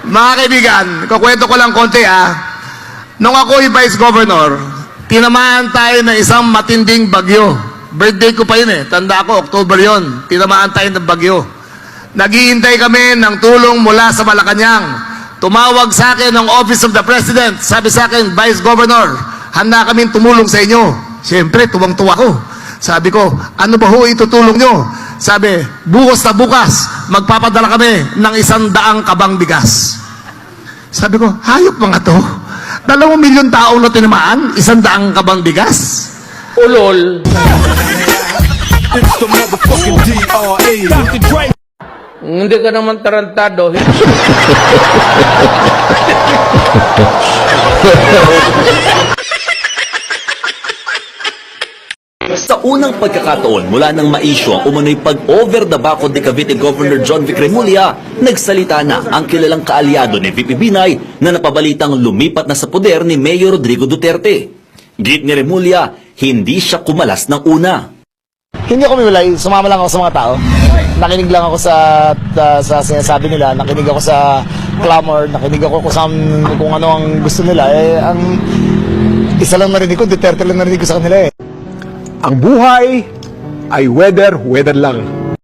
Mga kaibigan, kukwento ko lang konti Nung ako'y Vice Governor, tinamaan tayo ng isang matinding bagyo. Birthday ko pa yun Tanda ko, October yun. Tinamaan tayo ng bagyo. Naghihintay kami ng tulong mula sa Malacanang. Tumawag sa akin ng Office of the President. Sabi sa akin, Vice Governor, handa kaming tumulong sa inyo. Siyempre, tuwang-tuwa ko. Sabi ko, ano ba ho itutulong nyo? Sabi, bukas na bukas, magpapadala kami ng 100 kabang bigas. Sabi ko, hayop mga to. 2 milyon taong na tinamaan, 100 kabang bigas. Ulol. It's the motherfucking DRE. Dr. Dre. Hindi ka naman tarantado. Sa unang pagkakataon mula nang maisyo ang umano'y pag-over the back ni Cavite Governor John Vic Remulla, nagsalita na ang kilalang kaalyado ni VP Binay na napabalitang lumipat na sa poder ni Mayor Rodrigo Duterte. Git ni Remulla, hindi siya kumalas ng una. Hindi ako miwalay, sumama lang ako sa mga tao. Nakinig lang ako sa sinasabi nila, nakinig ako sa clamor, nakinig ako kung ano ang gusto nila. Ang isa lang narinig ko, Duterte lang narinig ko sa kanila Ang buhay ay weather lang.